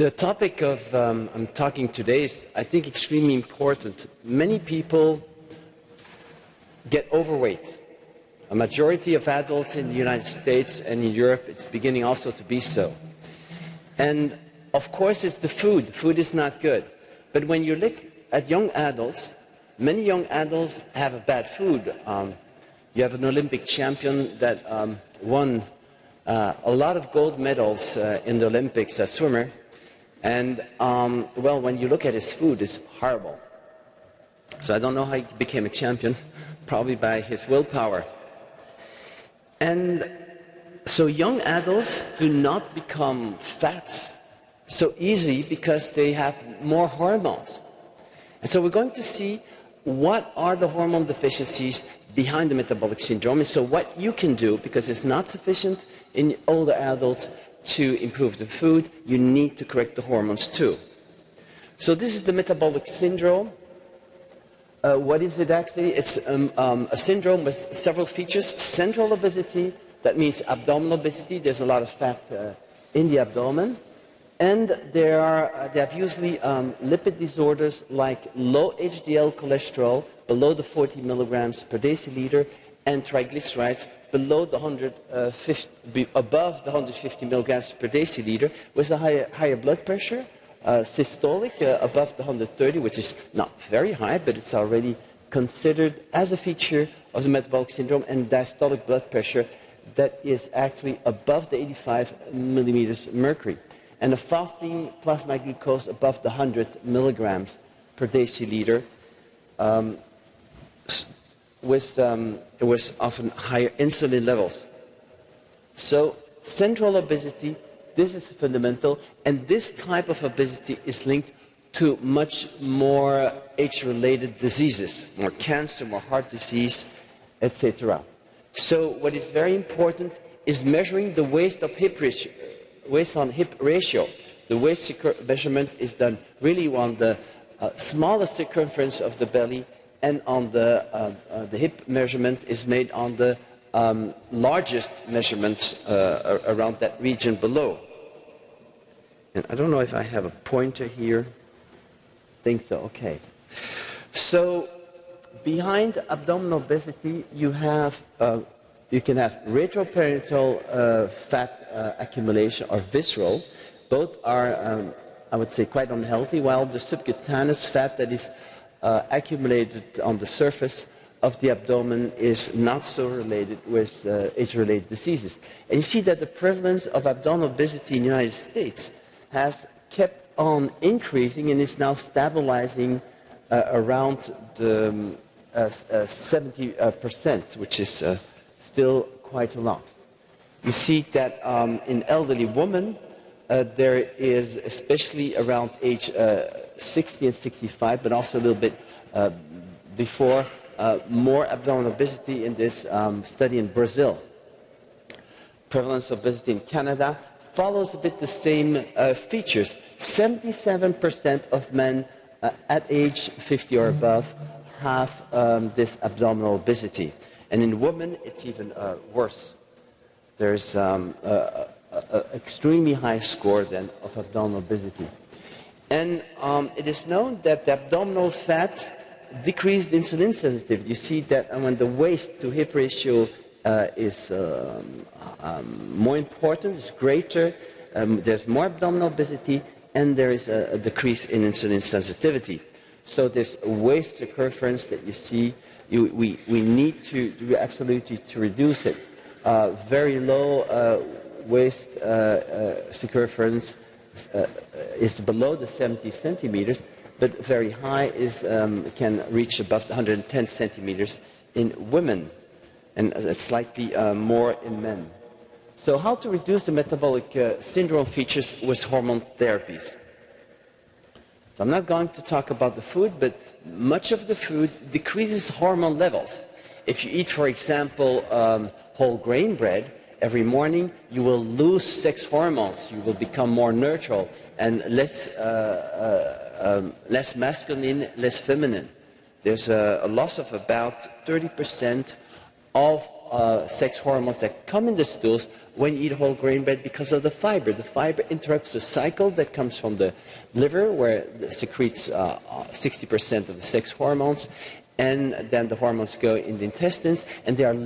The topic of I'm talking today is, I think, extremely important. Many people get overweight. A majority of adults in the United States and in Europe, it's beginning also to be so. And of course, it's the food. Food is not good. But when you look at young adults, many young adults have a bad food. You have an Olympic champion that won a lot of gold medals in the Olympics, a swimmer. And, well, when you look at his food, it's horrible. So I don't know how he became a champion, probably by his willpower. And so young adults do not become fat so easy because they have more hormones. And so we're going to see what are the hormone deficiencies behind the metabolic syndrome, and so what you can do, because it's not sufficient in older adults to improve the food, you need to correct the hormones too. So this is the metabolic syndrome. What is it actually? It's a syndrome with several features. Central obesity, that means abdominal obesity. There's a lot of fat in the abdomen. And they have usually lipid disorders like low HDL cholesterol, below the 40 milligrams per deciliter, and triglycerides below the above the 150 milligrams per deciliter, with a higher blood pressure, systolic above the 130, which is not very high, but it's already considered as a feature of the metabolic syndrome, and diastolic blood pressure that is actually above the 85 millimeters mercury, and a fasting plasma glucose above the 100 milligrams per deciliter, it was often higher insulin levels. So central obesity, this is fundamental, and this type of obesity is linked to much more age-related diseases, more cancer, more heart disease, etc. So what is very important is measuring the waist-on-hip ratio. The waist measurement is done really on the smallest circumference of the belly, and on the hip measurement is made on the largest measurements around that region below. And I don't know if I have a pointer here. I think so, okay. So behind abdominal obesity, you can have retroperitoneal fat accumulation, or visceral. Both are, I would say, quite unhealthy, while the subcutaneous fat that is accumulated on the surface of the abdomen is not so related with age-related diseases. And you see that the prevalence of abdominal obesity in the United States has kept on increasing and is now stabilizing around the 70%, which is still quite a lot. You see that in elderly women, there is, especially around age 60 and 65, but also a little bit before, more abdominal obesity in this study in Brazil. Prevalence of obesity in Canada follows a bit the same features. 77% of men at age 50 or above have this abdominal obesity. And in women, it's even worse. There's an extremely high score then of abdominal obesity. And it is known that the abdominal fat decreased insulin sensitivity. You see that when the waist-to-hip ratio is more important, it's greater, there's more abdominal obesity, and there is a decrease in insulin sensitivity. So this waist circumference that you see, we need to do absolutely to reduce it. Very low waist circumference is below the 70 centimeters, but very high is can reach above the 110 centimeters in women, and slightly more in men. So how to reduce the metabolic syndrome features with hormone therapies? So I'm not going to talk about the food, but much of the food decreases hormone levels. If you eat, for example, whole grain bread, every morning you will lose sex hormones. You will become more neutral and less masculine, less feminine. There's a loss of about 30% of sex hormones that come in the stools when you eat whole grain bread because of the fiber. The fiber interrupts the cycle that comes from the liver, where it secretes 60% of the sex hormones, and then the hormones go in the intestines, and they are